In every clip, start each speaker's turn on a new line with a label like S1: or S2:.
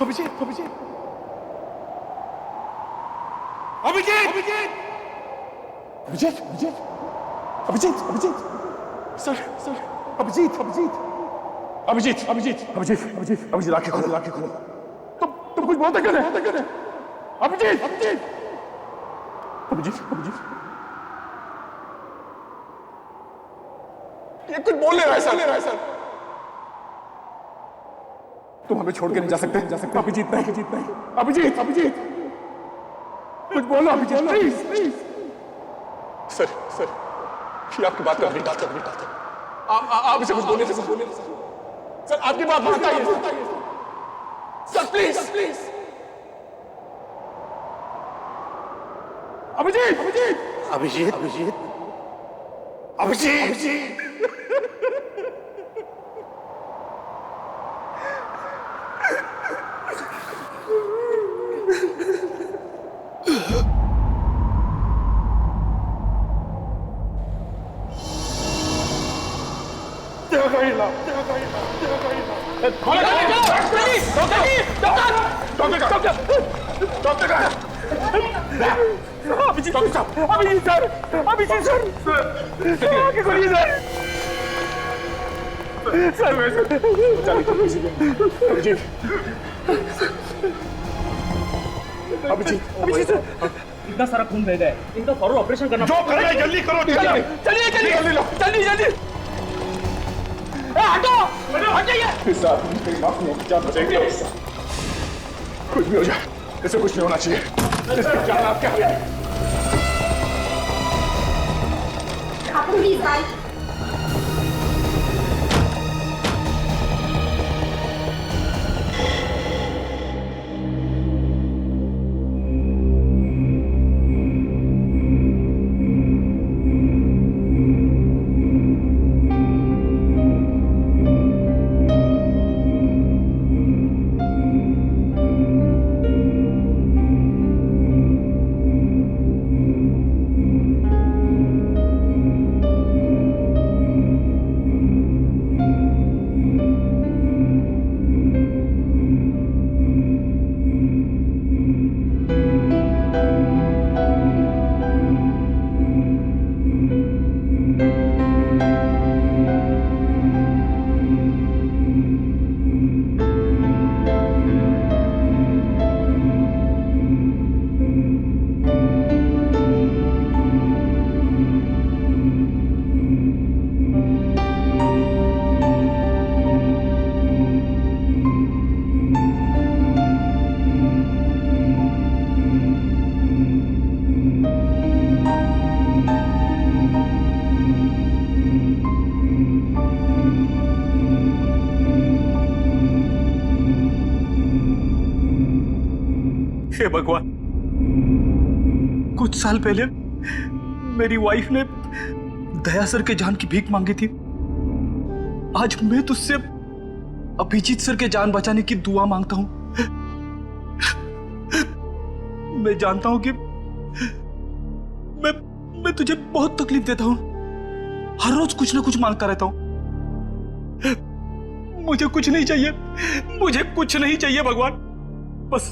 S1: Abhijit Abhijit Abhijit Abhijit Abhijit Abhijit Abhijit sir sir Abhijit Abhijit Abhijit Abhijit Abhijit Abhijit Abhijit आंखें खोलो आंखें खोलो। तुम कुछ बहुत कर रहे हैं अभिजीत अभिजीत अभिजीत अभिजीत ये कुछ बोल ले रहा है सर। तुम हमें छोड़ के नहीं जा सकते अभिजीत नहीं अभिजीत अभिजीत कुछ बोलो अभिजीत प्लीज प्लीज। सर ये आपकी बात कर आप इसे कुछ बोले सर आपकी बात मानता है sir please please. Abhijit Abhijit Abhijit Abhijit Abhijit
S2: इतना सारा खून बह गया है, इनका फौरन ऑपरेशन करना।
S1: जो करना है जल्दी करो। जल्दी हटो हटाइए। कुछ भी हो जाए इसे कुछ नहीं होना चाहिए। इसकी जान आपके हाथ में।
S3: प्लीज भाई
S1: हे भगवान, कुछ साल पहले मेरी वाइफ ने दया सर के जान की भीख मांगी थी। आज मैं तुझसे अभिजीत सर के जान बचाने की दुआ मांगता हूं। मैं जानता हूं कि मैं तुझे बहुत तकलीफ देता हूं। हर रोज कुछ ना कुछ मांगता रहता हूं। मुझे कुछ नहीं चाहिए, मुझे कुछ नहीं चाहिए भगवान। बस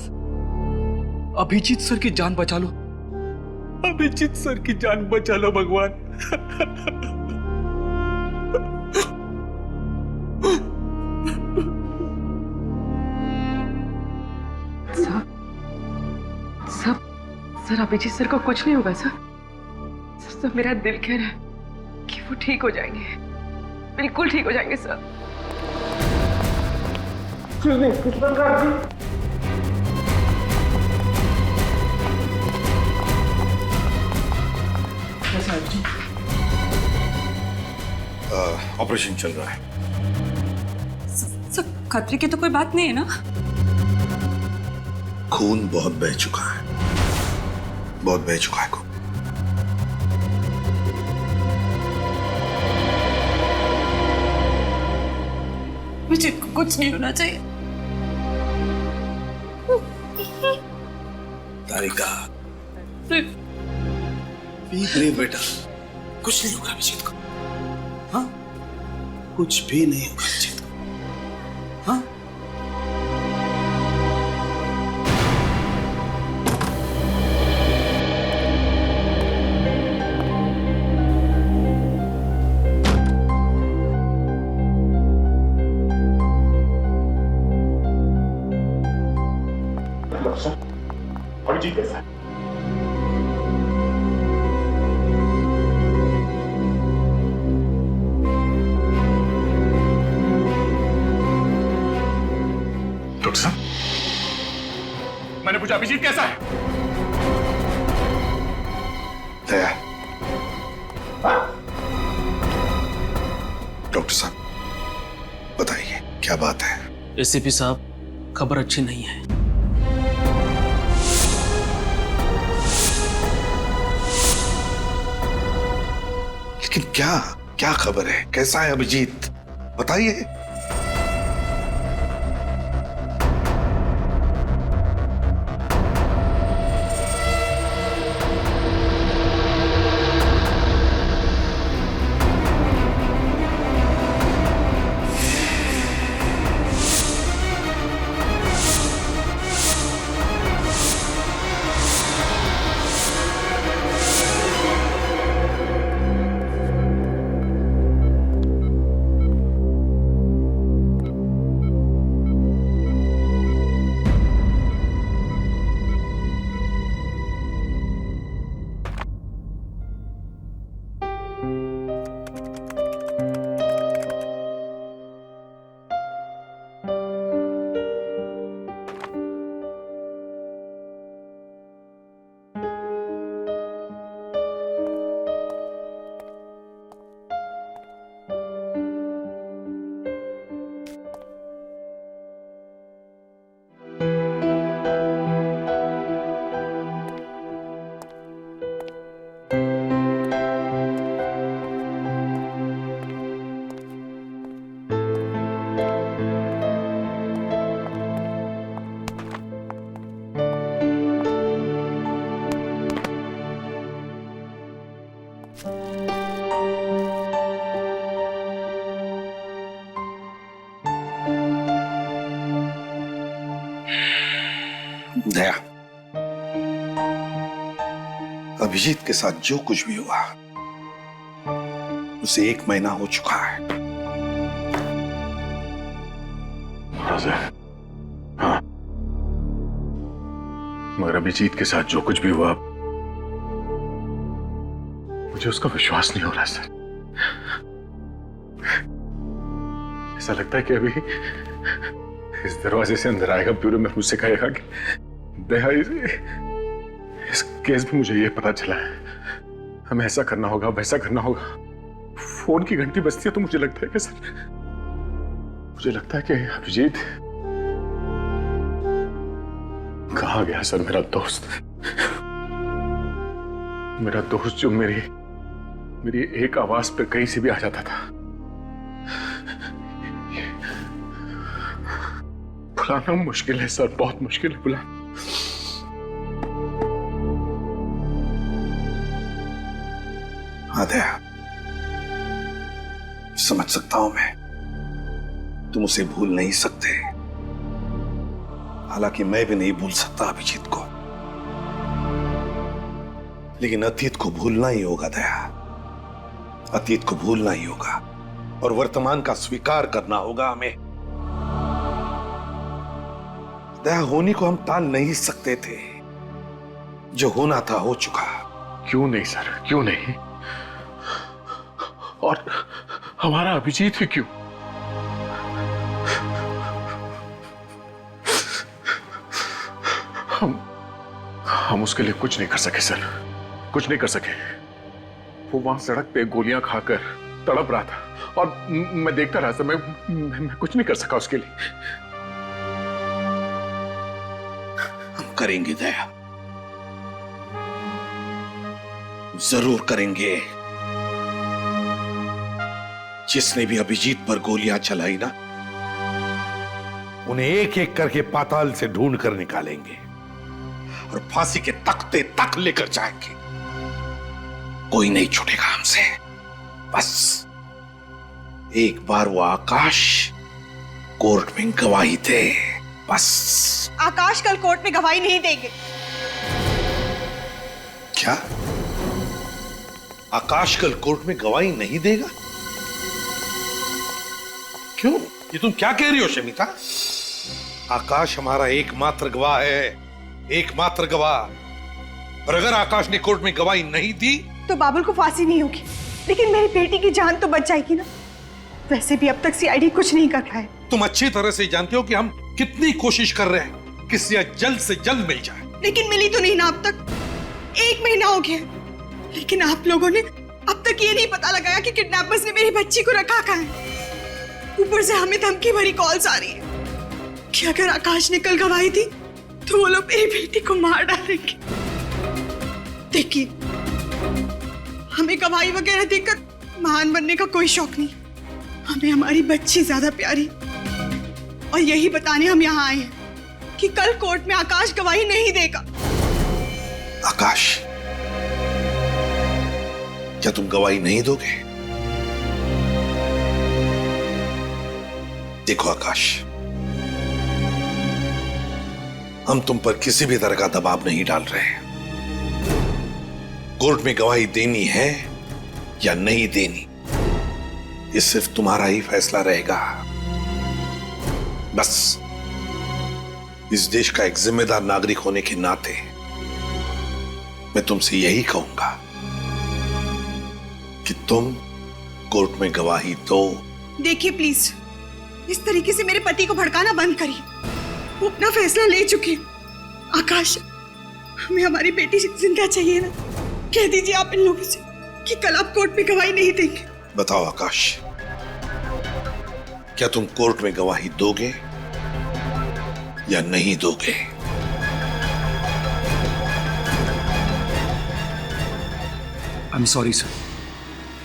S1: अभिजीत सर की जान बचा लो, अभिजीत सर की जान बचा लो भगवान।
S4: सर अभिजीत सर को कुछ नहीं होगा सर। सर मेरा दिल कह रहा है कि वो ठीक हो जाएंगे, बिल्कुल ठीक हो जाएंगे सर।
S1: ऑपरेशन चल रहा है।
S5: सर खतरे की तो कोई बात नहीं है ना?
S6: खून बहुत बह चुका है, बहुत बह चुका है खून।
S5: मुझे कुछ नहीं होना चाहिए।
S6: तारिका पीक रही बेटा, कुछ नहीं होगा अभिजीत को। हाँ, कुछ भी नहीं होगा अभिजीत को। हाँ,
S1: डॉक्टर अभिजीत कैसा है? डॉक्टर साहब, मैंने पूछा अभिजीत कैसा है?
S6: दया, डॉक्टर साहब बताइए क्या बात है?
S2: एसीपी साहब, खबर अच्छी नहीं है।
S6: लेकिन क्या क्या खबर है? कैसा है अभिजीत? बताइए। दया, अभिजीत के साथ जो कुछ भी हुआ उसे 1 महीना हो चुका है।
S1: हाँ, मगर अभिजीत के साथ जो कुछ भी हुआ मुझे उसका विश्वास नहीं हो रहा सर। ऐसा लगता है कि अभी इस दरवाजे से अंदर आएगा, ब्यूरो में मुझसे कहेगा कि दया, इस केस में मुझे ये पता चला है, हमें ऐसा करना होगा, वैसा करना होगा। फोन की घंटी बजती है तो मुझे लगता है कि सर, मुझे लगता है कि अभिजीत कहाँ गया सर? मेरा दोस्त जो मेरी एक आवाज पे कहीं से भी आ जाता था। बुलाना मुश्किल है सर, बहुत मुश्किल है बुलाना।
S6: हाँ दया, समझ सकता हूं मैं, तुम उसे भूल नहीं सकते। हालांकि मैं भी नहीं भूल सकता अभिजीत को, लेकिन अतीत को भूलना ही होगा दया। अतीत को भूलना ही होगा और वर्तमान का स्वीकार करना होगा हमें। दया, होनी को हम टाल नहीं सकते थे, जो होना था हो चुका।
S1: क्यों नहीं सर, क्यों नहीं? और हमारा अभिजीत ही क्यों? हम उसके लिए कुछ नहीं कर सके सर, कुछ नहीं कर सके। वो वहां सड़क पे गोलियां खाकर तड़प रहा था और मैं देखता रहा सर। मैं कुछ नहीं कर सका उसके लिए।
S6: हम करेंगे दया, जरूर करेंगे। जिसने भी अभिजीत पर गोलियां चलाई ना, उन्हें एक एक करके पाताल से ढूंढ कर निकालेंगे और फांसी के तख्ते तक लेकर जाएंगे। कोई नहीं छूटेगा हमसे। बस एक बार वो आकाश कोर्ट में गवाही दे, बस।
S3: आकाश कल कोर्ट में गवाही नहीं देंगे।
S6: क्या? आकाश कल कोर्ट में गवाही नहीं देगा? क्यों? ये तुम क्या कह रही हो शमिता? आकाश हमारा एकमात्र गवाह है। एकमात्र गवाह। और अगर आकाश ने कोर्ट में गवाही नहीं दी
S3: तो बाबुल को फांसी नहीं होगी, लेकिन मेरी बेटी की जान तो बच जाएगी ना। वैसे भी अब तक सीआईडी कुछ नहीं कर पाए।
S6: तुम अच्छी तरह से जानते हो कि हम कितनी कोशिश कर रहे हैं कि सिया जल्द से जल्द मिल जाए।
S3: लेकिन मिली तो नहीं ना अब तक। 1 महीना हो गया, लेकिन आप लोगों ने अब तक ये नहीं पता लगाया कि किडनैपर्स ने मेरी बच्ची को रखा कहाँ है। ऊपर से हमें धमकी भरी कॉल्स आ रही है कि अगर आकाश ने कल गवाही दी तो वो लोग मेरी बेटी को मार डालेंगे। देखिए, हमें गवाही वगैरह देकर महान बनने का कोई शौक नहीं, हमें हमारी बच्ची ज्यादा प्यारी। और यही बताने हम यहाँ आए हैं कि कल कोर्ट में आकाश गवाही नहीं देगा।
S6: आकाश, क्या तुम गवाही नहीं दोगे? देखो आकाश, हम तुम पर किसी भी तरह का दबाव नहीं डाल रहे हैं। कोर्ट में गवाही देनी है या नहीं देनी, ये सिर्फ तुम्हारा ही फैसला रहेगा। बस इस देश का एक जिम्मेदार नागरिक होने के नाते मैं तुमसे यही कहूंगा कि तुम कोर्ट में गवाही दो।
S3: देखिए प्लीज, इस तरीके से मेरे पति को भड़काना बंद करिए। वो अपना फैसला ले चुके हैं। आकाश, हमें हमारी बेटी जिंदा चाहिए ना। कह दीजिए आप इन लोगों से कि कल आप कोर्ट में गवाही नहीं देंगे।
S6: बताओ आकाश, क्या तुम कोर्ट में गवाही दोगे या नहीं दोगे?
S2: I am sorry sir.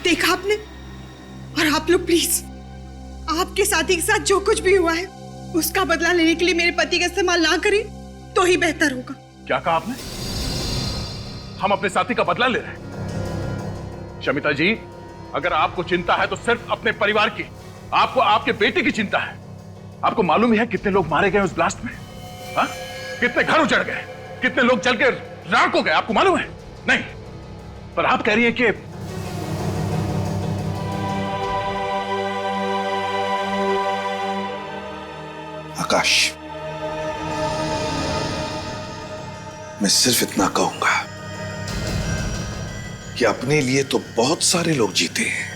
S3: देखा आपने? और आप लोग प्लीज, आपके साथी के साथ जो कुछ भी हुआ है उसका बदला लेने के लिए मेरे पति का इस्तेमाल ना करें तो ही बेहतर होगा।
S1: क्या कहा आपने? हम अपने साथी का बदला ले रहे हैं? शमिता जी, अगर आपको चिंता है तो सिर्फ अपने परिवार की, आपको आपके बेटे की चिंता है। आपको मालूम ही है कितने लोग मारे गए उस ब्लास्ट में? हा? कितने घर उजड़ गए, कितने लोग जल के राख हो गए, आपको मालूम है? नहीं, पर आप कह रही हैं कि
S6: आकाश, मैं सिर्फ इतना कहूंगा कि अपने लिए तो बहुत सारे लोग जीते हैं,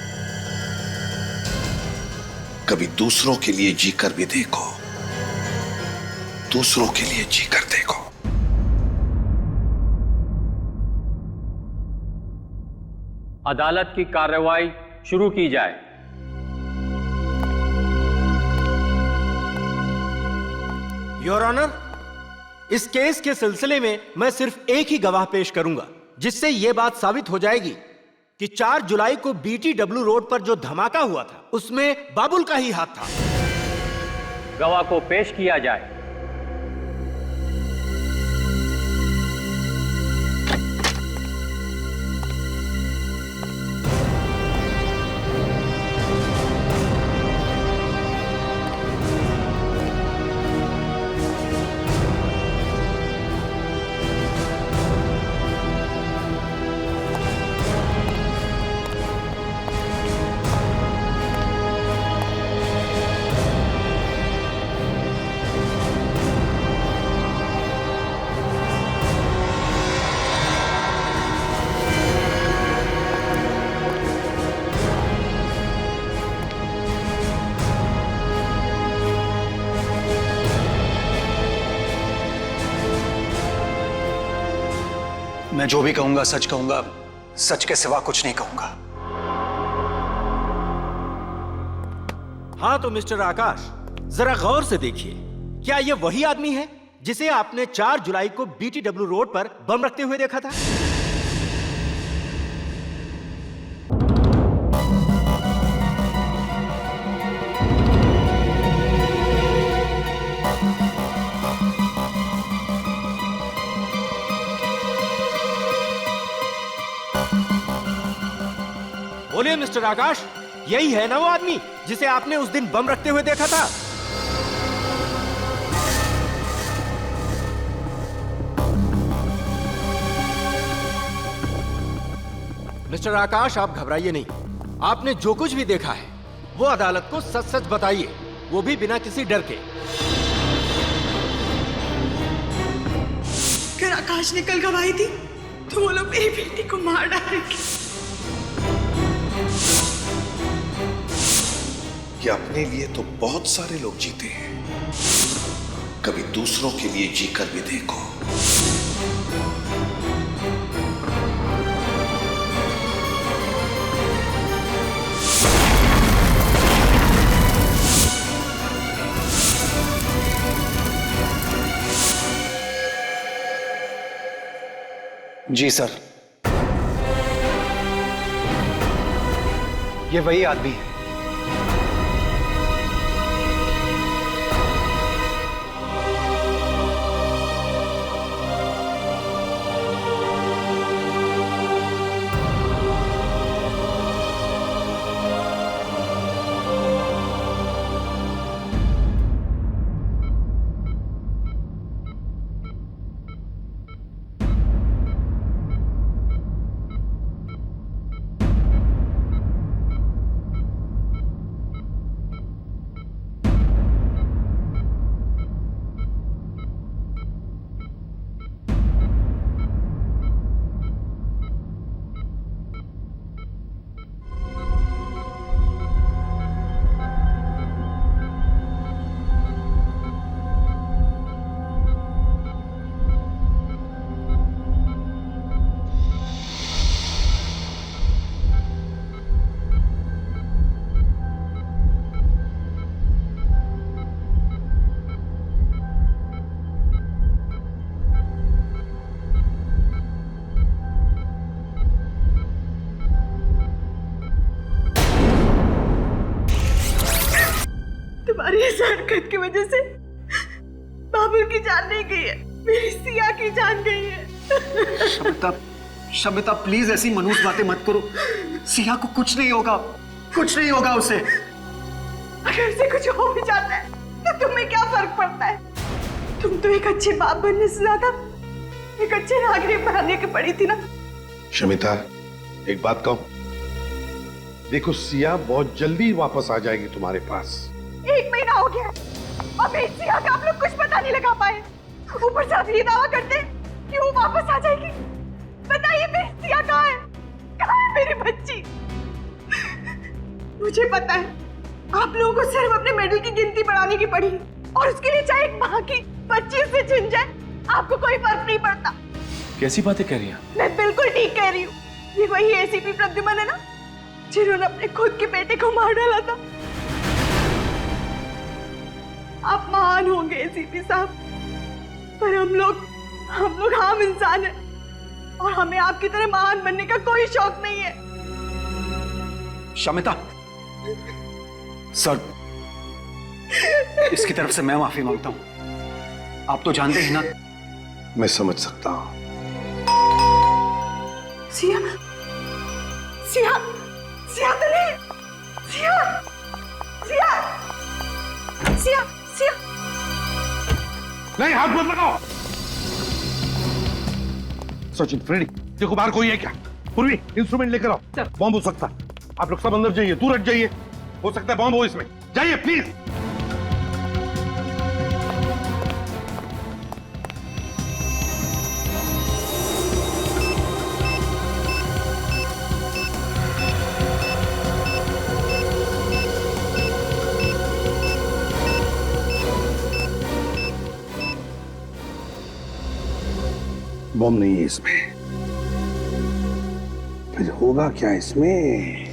S6: कभी दूसरों के लिए जीकर भी देखो, दूसरों के लिए जीकर देखो।
S7: अदालत की कार्रवाई शुरू की जाए।
S8: योर ऑनर, इस केस के सिलसिले में मैं सिर्फ एक ही गवाह पेश करूंगा, जिससे यह बात साबित हो जाएगी कि 4 जुलाई को BTW रोड पर जो धमाका हुआ था उसमें बाबुल का ही हाथ था।
S7: गवाह को पेश किया जाए।
S2: मैं जो भी कहूंगा सच कहूंगा, सच के सिवा कुछ नहीं कहूंगा।
S8: हाँ तो मिस्टर आकाश, जरा गौर से देखिए, क्या यह वही आदमी है जिसे आपने 4 जुलाई को BTW रोड पर बम रखते हुए देखा था? बोलिए मिस्टर आकाश, यही है ना वो आदमी जिसे आपने उस दिन बम रखते हुए देखा था? मिस्टर आकाश, आप घबराइए नहीं। आपने जो कुछ भी देखा है वो अदालत को सच सच बताइए, वो भी बिना किसी डर के।
S3: अगर आकाश ने कल गवाही दी तो वो लोग मेरी बेटी को मार डालेंगे।
S6: कि अपने लिए तो बहुत सारे लोग जीते हैं, कभी दूसरों के लिए जीकर भी देखो।
S2: जी सर, ये वही आदमी है।
S3: तुम्हारी इस हरकत की वजह से बाबुल की जान नहीं गई है, मेरी सिया की जान गई है।
S2: शमिता, शमिता प्लीज ऐसी मनूस बातें मत करो। सिया को कुछ नहीं होगा, कुछ नहीं होगा उसे।
S3: अगर उसे कुछ हो भी जाता है तो तुम्हें क्या फर्क पड़ता है? तुम तो एक अच्छे बाप बनने से ज्यादा एक अच्छे नागरिक बनने की पड़ी थी ना।
S6: शमिता, एक बात कहूं, देखो सिया बहुत जल्दी वापस आ जाएगी तुम्हारे पास।
S3: 1 महीना हो गया और मेरी सिया का आप लोग कुछ पता नहीं लगा पाए। ऊपर से आप ये दावा करते हैं कि वो वापस आ जाएगी। बताइए मेरी सिया कहाँ है? कहाँ है मेरी बच्ची? मुझे पता है आप लोगों को सिर्फ अपने मेडल की गिनती बढ़ाने की पड़ी और उसके लिए चाहे एक माँ की 25 से छिन जाए, आपको कोई फर्क नहीं पड़ता।
S1: कैसी बातें कह रही हैं?
S3: मैं बिल्कुल ठीक कह रही हूँ। ये वही एसीपी प्रद्युमन है ना, जिन्होंने अपने खुद के बेटे को मार डाला था। आप महान होंगे एसीपी साहब, पर हम लोग आम इंसान हैं और हमें आपकी तरह महान बनने का कोई शौक नहीं है।
S2: शमिता, सर, इसकी तरफ से मैं माफी मांगता हूं। आप तो जानते ही ना।
S6: मैं समझ सकता हूं।
S3: सिया, सिया, सिया तो नहीं, सिया, सिया, सिया, सिया।
S6: नहीं, हाथ मत लगाओ। सचिन, फ्रेडी, देखो बाहर कोई है क्या? पूर्वी, इंस्ट्रूमेंट लेकर आओ। बॉम्ब हो सकता है। आप लोग सब अंदर जाइए, दूर हट जाइए। हो सकता है बॉम्ब हो इसमें। जाइए प्लीज। बॉम्ब नहीं है इसमें। फिर होगा क्या इसमें?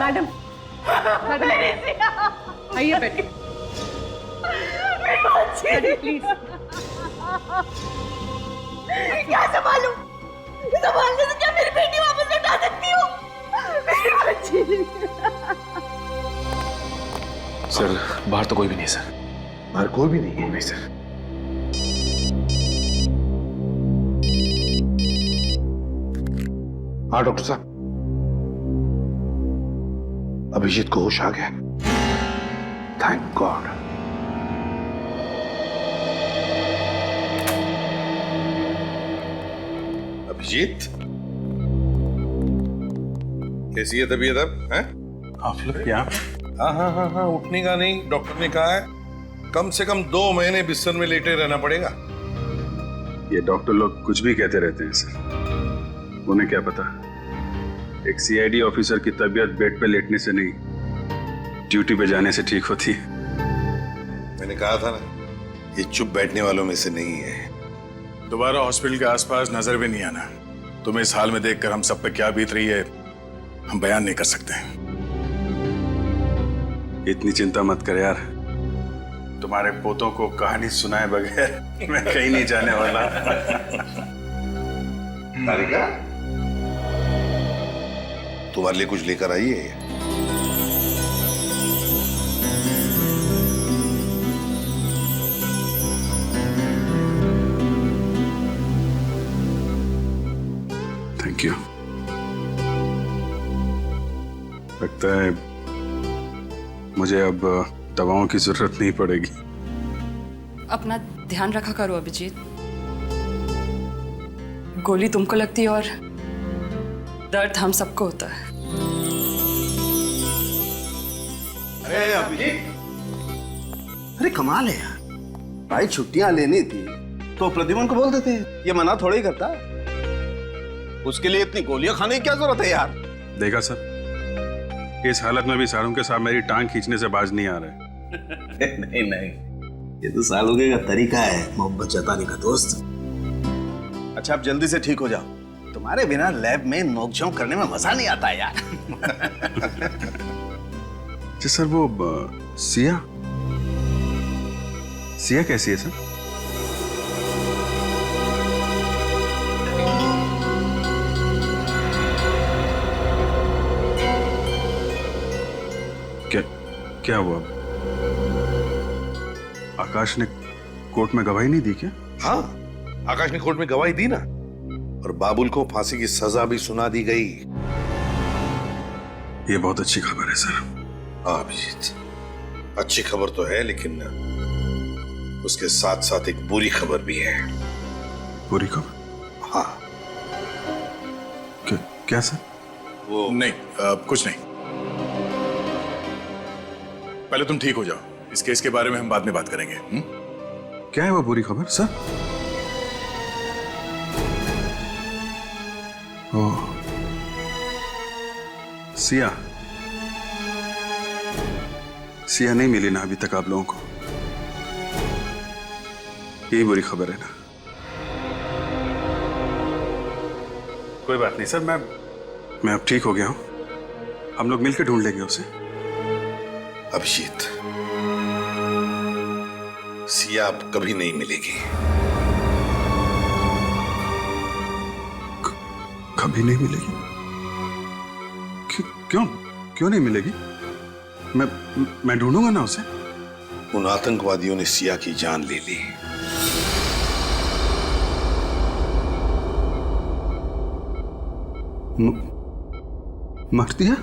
S4: मैडम, मैडम, आइए बैठिए। प्लीज
S3: क्या संभालूं? संभालने से क्या मेरी बेटी वापस लौटा सकती हो? मेरी बच्ची।
S1: सर बाहर तो कोई भी नहीं है सर।
S6: बाहर कोई भी नहीं है?
S1: नहीं सर।
S6: हाँ डॉक्टर साहब, अभिजीत को होश आ गया। Thank God. अभिजीत, कैसी है तबीयत अब? हैं?
S1: आप लोग क्या?
S6: हाँ हाँ हाँ हाँ, उठने का नहीं, डॉक्टर ने कहा है कम से कम 2 महीने बिस्तर में लेटे रहना पड़ेगा।
S9: ये डॉक्टर लोग कुछ भी कहते रहते हैं सर, उन्हें क्या पता एक सीआईडी ऑफिसर की तबीयत बेड पे लेटने से नहीं, ड्यूटी पे जाने से ठीक होती है।
S6: मैंने कहा था ना, ये चुप बैठने वालों में से नहीं है।
S1: दोबारा हॉस्पिटल के आसपास नजर भी नहीं आना। तुम्हें इस हाल में देखकर हम सब पे क्या बीत रही है हम बयान नहीं कर सकते।
S9: इतनी चिंता मत कर यार, तुम्हारे पोतों को कहानी सुनाए बगैर मैं कहीं नहीं जाने वाला।
S6: तारिका, तुम्हारे लिए कुछ लेकर आई है?
S9: Thank you. लगता है मुझे अब दवाओं की जरूरत नहीं पड़ेगी।
S5: अपना ध्यान रखा करो अभिजीत। गोली तुमको लगती है और दर्द हम सबको होता है।
S8: अरे अभिजीत, अरे कमाल है यार, भाई छुट्टियां लेनी थी तो प्रद्युमन को बोल देते, ये मना थोड़ा ही करता। उसके लिए इतनी गोलियां खाने की क्या जरूरत है यार?
S9: देखा सर, इस हालत में भी सारों के साथ मेरी टांग खींचने से बाज नहीं आ रहे।
S8: नहीं नहीं, ये तो सालोगे का तरीका है मोहब्बत जताने का दोस्त। अच्छा आप जल्दी से ठीक हो जाओ, तुम्हारे बिना लैब में नोकझोंक करने में मजा नहीं आता यार।
S9: जी सर, वो सिया सिया कैसी है सर? क्या हुआ? आकाश ने कोर्ट में गवाही नहीं दी क्या?
S6: हाँ, आकाश ने कोर्ट में गवाही दी ना, और बाबुल को फांसी की सजा भी सुना दी गई।
S9: ये बहुत अच्छी खबर है सर।
S6: हाँ अभिजीत, अच्छी खबर तो है, लेकिन उसके साथ साथ एक बुरी खबर भी है।
S9: बुरी खबर?
S6: हाँ।
S9: क्या सर?
S1: वो नहीं, कुछ नहीं। पहले तुम ठीक हो जाओ, इस केस के बारे में हम बाद में बात करेंगे।
S9: क्या है वो बुरी खबर सर? ओह, सिया सिया नहीं मिली ना अभी तक आप लोगों को? यही बुरी खबर है ना? कोई बात नहीं सर, मैं अब ठीक हो गया हूं। हम लोग मिलकर ढूंढ लेंगे उसे।
S6: अभिजीत, सिया अब कभी नहीं मिलेगी।
S9: कभी नहीं मिलेगी? क्यों क्यों नहीं मिलेगी? मैं ढूंढूंगा ना उसे।
S6: उन आतंकवादियों ने सिया की जान ले ली।
S9: मार दिया?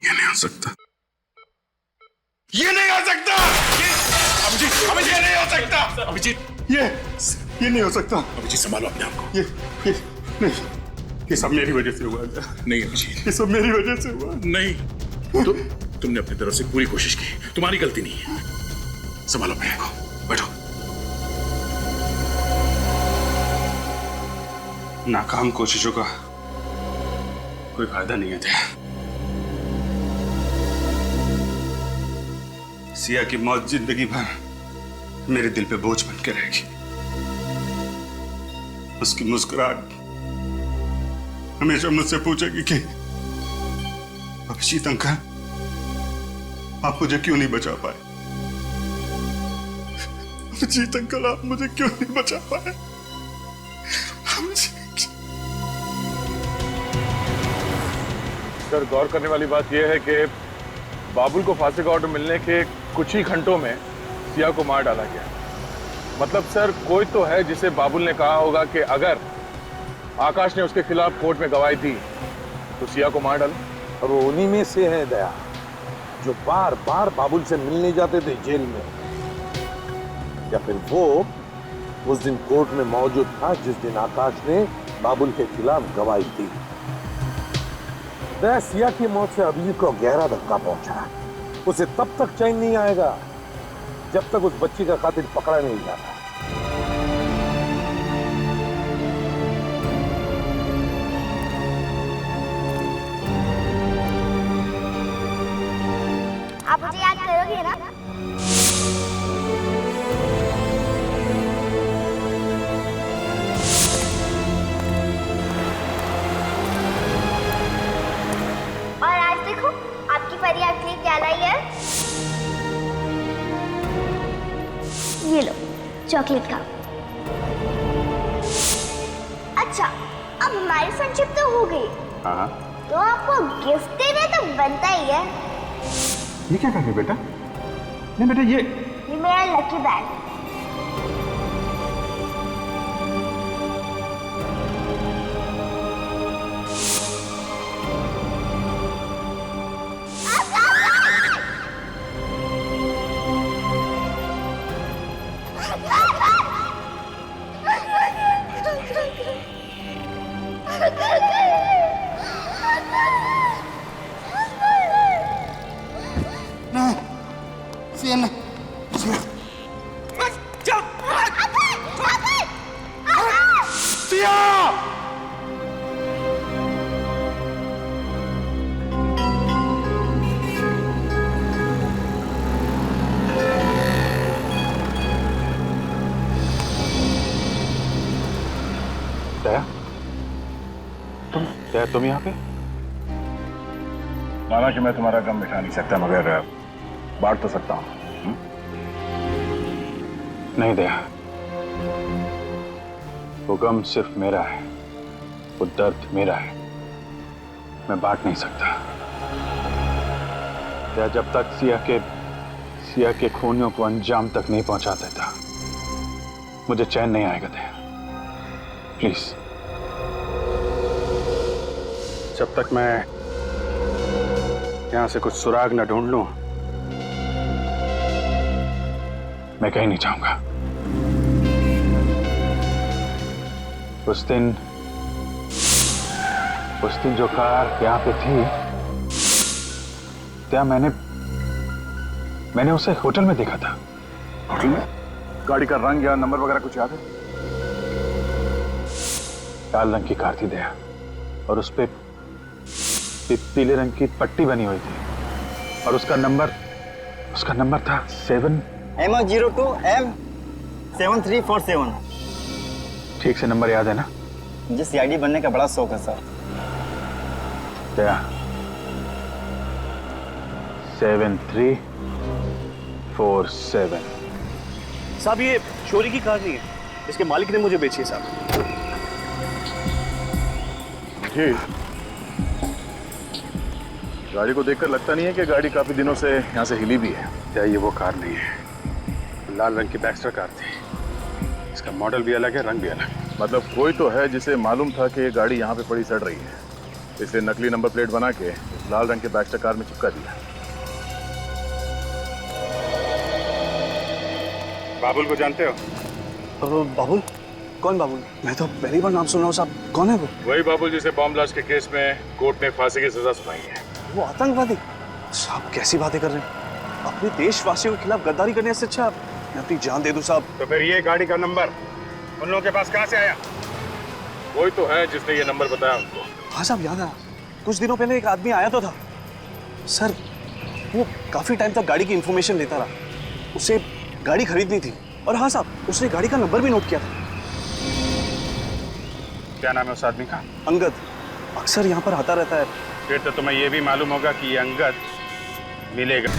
S9: ये नहीं हो सकता,
S1: ये नहीं हो सकता। अभिजीत, अभिजीत, ये नहीं हो सकता। अभिजीत,
S9: ये नहीं हो सकता।
S1: अभिजीत संभालो अपने आप को।
S9: ये नहीं, ये सब मेरी वजह से हुआ।
S1: नहीं अभिजीत,
S9: ये सब मेरी वजह से हुआ।
S1: नहीं, तुमने अपनी तरफ से पूरी कोशिश की, तुम्हारी गलती नहीं है। संभालो अपने आप को, बैठो।
S9: नाकाम कोशिशों का कोई फायदा नहीं है। सिया की मौत जिंदगी भर मेरे दिल पे बोझ बन के रहेगी। उसकी मुस्कुराहट हमेशा मुझसे पूछेगी कि अभिजीत अंकल आप मुझे क्यों नहीं बचा पाए? अभिजीत अंकल, आप मुझे क्यों नहीं बचा पाए?
S1: सर, गौर करने वाली बात यह है कि बाबुल को फांसी का ऑर्डर मिलने के कुछ ही घंटों में सिया को मार डाला गया। मतलब सर, कोई तो है जिसे बाबुल ने कहा होगा कि अगर आकाश ने उसके खिलाफ कोर्ट में गवाही दी तो सिया को मार डालो।
S6: और वो उन्हीं में से है दया, जो बार बार बाबुल से मिलने जाते थे जेल में, या फिर वो उस दिन कोर्ट में मौजूद था जिस दिन आकाश ने बाबुल के खिलाफ गवाही दी। दया, सिया की मौत से अभिजीत को गहरा धक्का पहुंचा। उसे तब तक चैन नहीं आएगा जब तक उस बच्ची का कातिल पकड़ा नहीं जाता।
S10: आप मुझे याद करोगे ना? और आज देखो, आपकी परी आपके लिए क्या लाई है। ये लो, चॉकलेट खाओ। अच्छा, अब हमारी फ्रेंडशिप तो हो गई, तो आपको गिफ्ट देना तो बनता ही है।
S1: ये क्या कर रहे बेटा? नहीं बेटा, ये
S10: मेरा लकी बैंड।
S1: तुम यहाँ पे? माना कि मैं तुम्हारा गम मिटा नहीं सकता, मगर बांट तो सकता हूँ। नहीं दया, वो गम सिर्फ मेरा है, वो दर्द मेरा है, मैं बांट नहीं सकता। दया, जब तक सिया के खूनियों को अंजाम तक नहीं पहुंचा देता, मुझे चैन नहीं आएगा। दया, प्लीज, जब तक मैं यहां से कुछ सुराग न ढूंढ लूं, मैं कहीं नहीं जाऊंगा। उस दिन जो कार यहां पे थी, क्या मैंने उसे होटल में देखा था। होटल में? गाड़ी का रंग या नंबर वगैरह कुछ याद है? लाल रंग की कार थी दया, और उस पे पीले रंग की पट्टी बनी हुई थी, और उसका नंबर था
S11: 7M02M7347।
S1: ठीक से नंबर याद है ना?
S11: मुझे सीआईडी बनने का बड़ा शौक है सर।
S1: क्या? 7347।
S2: साहब, ये चोरी की कार नहीं है, इसके मालिक ने मुझे बेची है साहब।
S1: जी, गाड़ी को देखकर लगता नहीं है कि गाड़ी काफी दिनों से यहाँ से हिली भी है।
S9: क्या ये वो कार नहीं है? लाल रंग की बैक्स्टर कार थी, इसका मॉडल भी अलग है, रंग भी अलग।
S1: मतलब कोई तो है जिसे मालूम था कि ये गाड़ी यहाँ पे पड़ी सड़ रही है, इसलिए नकली नंबर प्लेट बना के लाल रंग के बैक्स्टर कार में चिपका दिया।
S9: बाबुल को जानते हो?
S2: बाबुल? कौन बाबुल? मैं तो पहली बार नाम सुन रहा हूँ साहब। कौन है वो?
S1: वही बाबुल जिसे बॉम्ब ब्लास्ट के केस में कोर्ट ने फांसी की सजा सुनाई है।
S2: वो आतंकवादी? साहब कैसी बातें कर रहे हैं? अपने देशवासियों के खिलाफ गद्दारी करने से अच्छा मैं अपनी जान दे दूं साहब।
S9: तो फिर ये गाड़ी का नंबर उन लोगों के पास कहाँ से आया?
S1: कोई तो है जिसने ये नंबर बताया उनको।
S2: हाँ साहब, याद है, कुछ दिनों पहले एक आदमी आया तो था सर। वो काफी टाइम तक गाड़ी की इंफॉर्मेशन लेता रहा, उसे गाड़ी खरीदनी थी, और हाँ साहब, उसने गाड़ी का नंबर भी नोट किया था।
S9: क्या नाम है उस आदमी का?
S2: अंगद। अक्सर यहाँ पर आता रहता है।
S9: फिर तो तुम्हें ये भी मालूम होगा कि ये अंगद मिलेगा।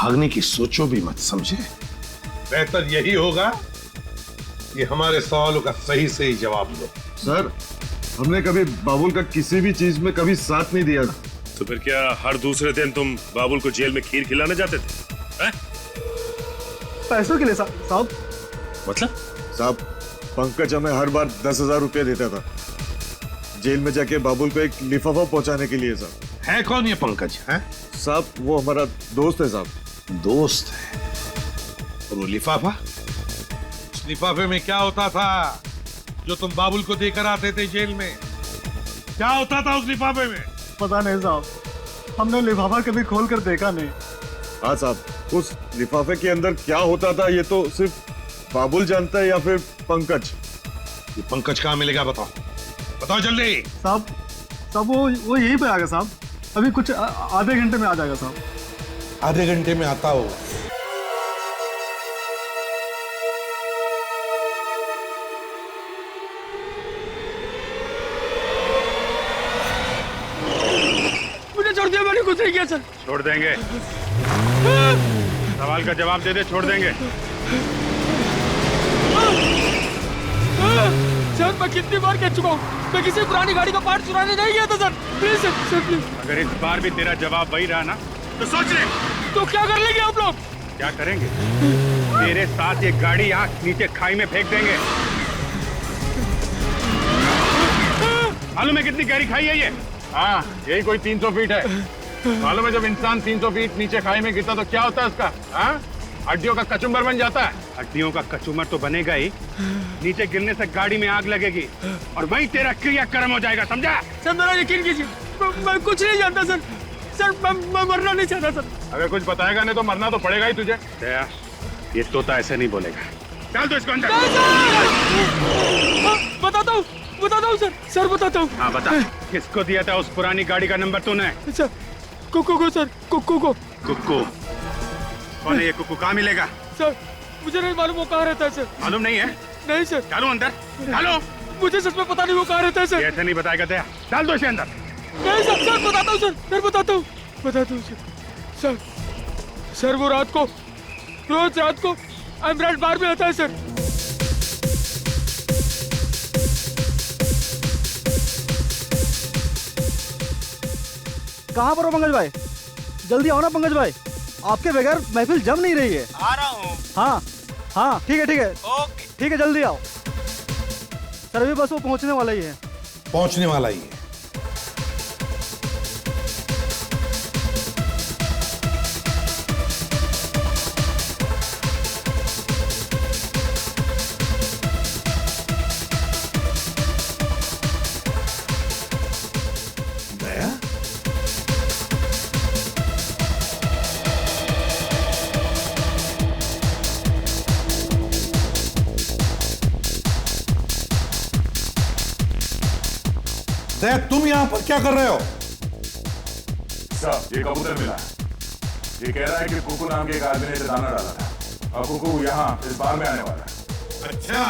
S6: भागने की सोचो भी मत, समझे? बेहतर यही होगा कि हमारे सवालों का सही सही जवाब दो।
S12: सर, हमने कभी बाबुल का किसी भी चीज में कभी साथ नहीं दिया।
S13: तो फिर क्या हर दूसरे दिन तुम बाबुल को जेल में खीर खिलाने जाते थे? हैं?
S12: पैसों के लिए साहब।
S13: मतलब?
S12: साहब, पंकज हमें हर बार 10,000 रुपया देता था जेल में जाके बाबुल को एक लिफाफा पहुंचाने के लिए। साहब,
S6: है कौन ये पंकज? है
S12: साहब, वो हमारा दोस्त है। साहब,
S6: दोस्त है? और वो लिफाफा? उस लिफाफे में क्या होता था जो तुम बाबुल को देकर आते थे जेल में? क्या होता था उस लिफाफे में?
S12: पता नहीं साहब, हमने लिफाफा कभी खोल कर देखा नहीं। हाँ साहब, उस लिफाफे के अंदर क्या होता था ये तो सिर्फ बाबुल जानता है या फिर पंकज।
S6: ये पंकज कहाँ मिलेगा? बताओ बताओ जल्दी।
S12: साहब वो यहीं पे आ गया साहब, अभी कुछ आधे घंटे में आ जाएगा साहब।
S6: आधे घंटे में आता हो?
S7: मुझे छोड़ दिया, मैंने कुछ नहीं किया सर।
S13: छोड़ देंगे? सवाल का जवाब दे दे, छोड़ देंगे।
S7: सर, मैं कितनी बार कह चुका हूँ, मैं किसी पुरानी गाड़ी का पार्ट चुराने नहीं गया था सर। Please sir please.
S13: अगर इस बार भी तेरा जवाब वही रहा ना तो सोच ले।
S7: तो क्या कर लेंगे आप लोग?
S13: क्या करेंगे? तेरे साथ ये गाड़ी आंख नीचे खाई में फेंक देंगे। मालूम है कितनी गहरी खाई है ये?
S1: हाँ, यही कोई 300 फीट है। मालूम है जब इंसान 300 फीट नीचे खाई में गिरता तो क्या होता है उसका? हाँ, हड्डियों का कचुम्बर बन जाता है।
S13: हड्डियों का कचूमर तो बनेगा ही, नीचे गिरने से गाड़ी में आग लगेगी और वहीं तेरा क्रियाक्रम हो जाएगा, समझा?
S7: सर मेरा यकीन कीजिए, मैं कुछ नहीं जानता सर। सर मैं मरना नहीं चाहता सर।
S1: अगर कुछ बताएगा नहीं तो मरना तो पड़ेगा ही तुझे।
S13: ये तोता ऐसे नहीं बोलेगा। चल तो इसको अंदर।
S7: बताता हूँ सर। सर बताता हूँ।
S13: हाँ बता, किसको दिया था उस पुरानी गाड़ी का नंबर तूने?
S7: सर कुक्कू को सर, कुक्कू को।
S13: कुक्कू? कौन है ये कुक्कू? कहाँ मिलेगा?
S7: सर मुझे नहीं मालूम वो कहाँ रहता है सर।
S13: मालूम नहीं है?
S7: नहीं सर।
S13: डालो अंदर, डालो।
S7: मुझे सच में पता नहीं वो कहाँ रहता है सर।
S13: ऐसे नहीं बताएगा दया, डाल दो इसे अंदर।
S7: नहीं सर, सर बताता हूँ सर, बताता हूँ सर। सर वो रात को, रोज रात को एमराल्ड बार में आता है सर।
S14: कहाँ पर हो पंकज भाई? जल्दी आओ ना पंकज भाई, आपके बगैर महफिल जम नहीं रही है।
S8: आ रहा हूँ।
S14: हाँ ठीक है।
S8: ओके
S14: ठीक है, जल्दी आओ। सर अभी बस वो पहुंचने वाला ही है।
S6: पहुंचने वाला ही है? तुम यहां पर क्या कर रहे हो?
S1: साहब, ये कबूतर मिला है। ये कह रहा है कि कुकू नाम के एक आदमी ने इसे दाना डाला था और कुकू यहाँ इस बार में आने वाला है।
S6: अच्छा,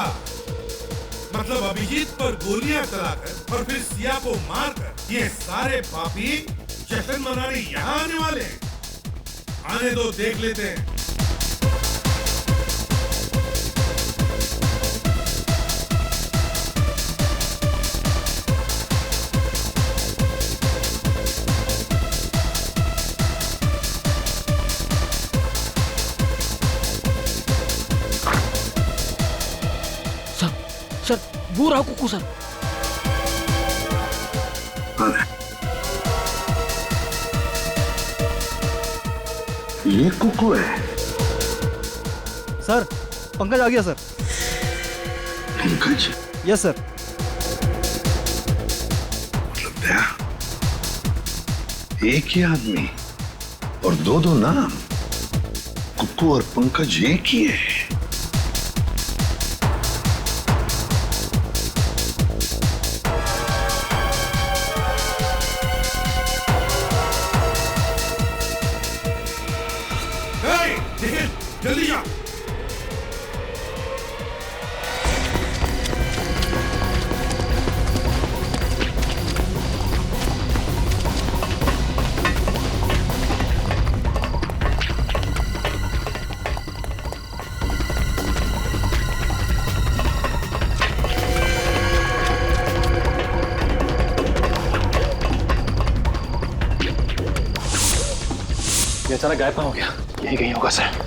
S6: मतलब अभिजीत पर गोलियां चलाकर और फिर सिया को मारकर ये सारे पापी जश्न मनाने यहाँ आने वाले हैं। आने दो, देख लेते हैं।
S7: सर वो रहा कुकू सर।
S6: ये कुकू है?
S14: सर पंकज आ गया सर।
S6: पंकज?
S14: Yes sir.
S6: मतलब दया, एक ही आदमी और दो नाम, कुकू और पंकज एक ही है। जल्दी जा।
S2: अचानक गायब कहाँ हो गया? यही कहीं होगा सर।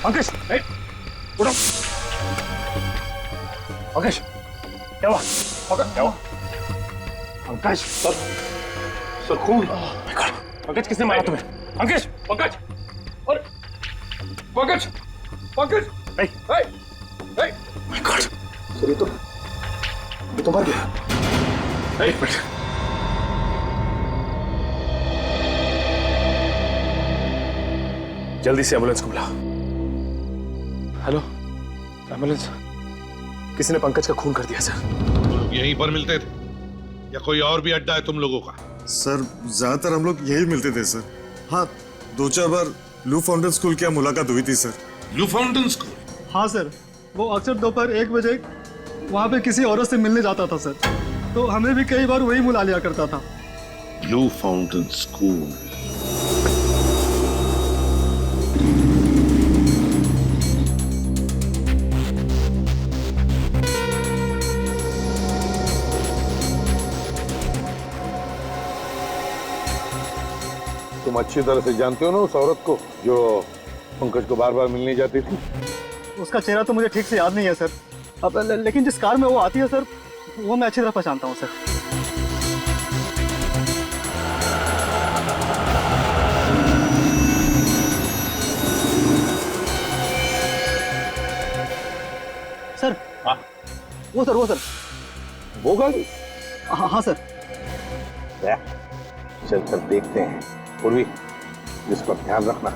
S1: पंकज, उठो। पंकज, क्या हुआ? पंकज, क्या हुआ? पंकज, सर खून। पंकज, किसने मारा तुम्हें? पंकज, पंकज, और Pankaj, Pankaj, my God, sir ये तो मर गया। एक मिनट, जल्दी से एम्बुलेंस को बुलाओ। Hello, ambulance. किसी ने पंकज का खून कर दिया सर।
S6: लोग यहीं पर मिलते थे या कोई और भी अड्डा है तुम लोगों का?
S12: सर ज्यादातर हम लोग यही मिलते थे सर। हाँ, 2-4 बार लू फाउंटेन स्कूल की मुलाकात हुई थी सर।
S6: लू फाउंटेन स्कूल?
S14: हाँ सर, वो अक्सर दोपहर 1 बजे वहाँ पे किसी औरत से मिलने जाता था सर, तो हमें भी कई बार वही बुला लिया करता था।
S6: Blue fountain school. तुम अच्छी तरह से जानते हो ना उस औरत को जो पंकज को बार बार मिलने जाती थी?
S14: उसका चेहरा तो मुझे ठीक से याद नहीं है सर, अब लेकिन जिस कार में वो आती है सर, वो मैं अच्छी तरह पहचानता हूँ सर। सर,
S6: वो गाड़ी?
S14: हाँ सर।
S6: चल कर देखते हैं। पूर्वी, इस पर ध्यान रखना।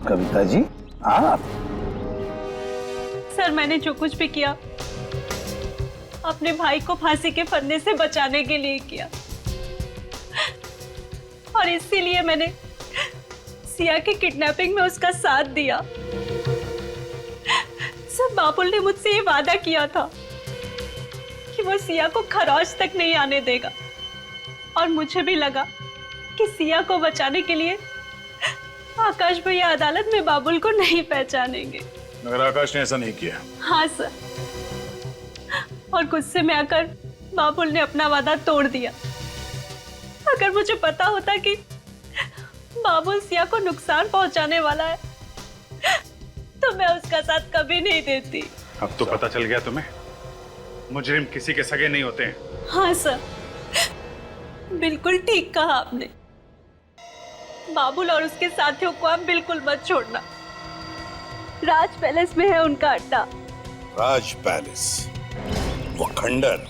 S6: कविता जी, आप?
S15: सर, मैंने जो कुछ भी किया अपने भाई को फांसी के फंदे से बचाने के लिए किया, और इसीलिए मैंने सिया की किडनैपिंग में उसका साथ दिया। सर, बाबुल ने मुझसे ये वादा किया था कि वो सिया को खरौच तक नहीं आने देगा, और मुझे भी लगा कि सिया को बचाने के लिए आकाश भैया अदालत में बाबुल को नहीं पहचानेंगे।
S6: मगर आकाश ने ऐसा नहीं किया।
S15: हाँ सर, और गुस्से में आकर बाबुल ने अपना वादा तोड़ दिया। अगर मुझे पता होता कि बाबुल सिया को नुकसान पहुंचाने वाला है तो मैं उसका साथ कभी नहीं देती।
S13: अब तो पता चल गया तुम्हें, मुजरिम किसी के सगे नहीं होते हैं।
S15: हाँ सर, बिल्कुल ठीक कहा आपने। बाबुल और उसके साथियों को आप बिल्कुल मत छोड़ना। राज पैलेस में है उनका अड्डा।
S6: राज पैलेस, वो खंडर।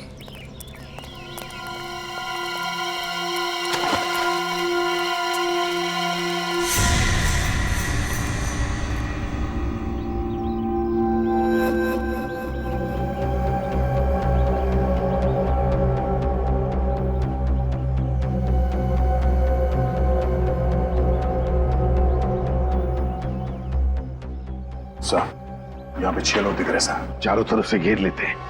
S1: यहाँ पे 6 लोग दिख रहे सर।
S6: चारों तरफ से घेर लेते हैं।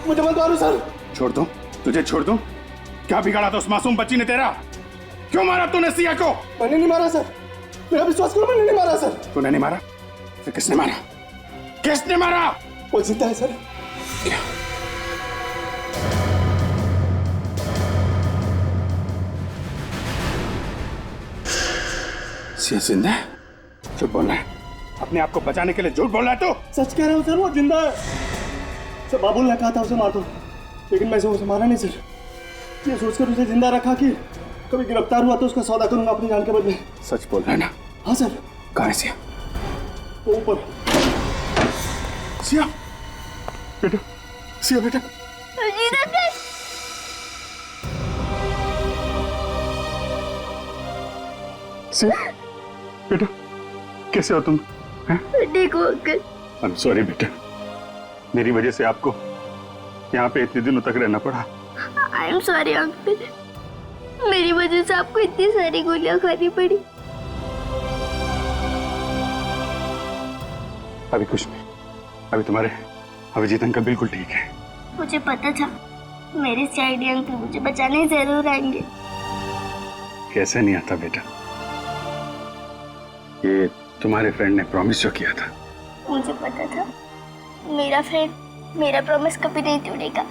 S1: मुझे मत मारो सर। छोड़ दो, तुझे छोड़ दो। क्या बिगाड़ा था उस मासूम बच्ची ने तेरा?
S6: क्यों मारा तूने सिया को?
S14: मैंने नहीं मारा सर, मेरा विश्वास करो, मैंने नहीं मारा सर।
S6: तूने नहीं मारा? फिर किसने मारा? किसने मारा?
S14: वो जिंदा है सर।
S6: सिया जिंदा है? झूठ बोल रहा है, अपने आप को बचाने के लिए झूठ बोल रहा है तू?
S14: सच कह रहा हूँ सर, वो जिंदा है सर। बाबुल ने कहा था उसे मार दो, लेकिन मैं उसे मारा नहीं सर। ये सोचकर उसे जिंदा रखा कि कभी गिरफ्तार हुआ तो उसका सौदा करूंगा अपनी जान के बदले।
S6: सच बोल रहा है ना?
S14: हाँ सर।
S6: कहाँ है सिया?
S14: ऊपर।
S6: सिया बेटा, सिया बेटा। सिया बेटा, कैसे हो तुम?
S10: देखो अंकल,
S9: आई एम सॉरी बेटा, मेरी वजह से आपको यहाँ पे इतने दिनों तक रहना पड़ा।
S10: आई एम सॉरी अंकल, मेरी वजह से आपको इतनी सारी गोलियां खानी पड़ी।
S9: अभी कुछ नहीं, अभी तुम्हारे अभिजीत अंकल बिल्कुल ठीक है।
S10: मुझे पता था मेरे सीआईडी अंकल मुझे बचाने जरूर आएंगे।
S9: कैसे नहीं आता बेटा, ये तुम्हारे फ्रेंड ने प्रॉमिस जो किया था।
S10: मुझे पता था मेरा फ्रेंड मेरा प्रॉमिस कभी नहीं तोड़ेगा।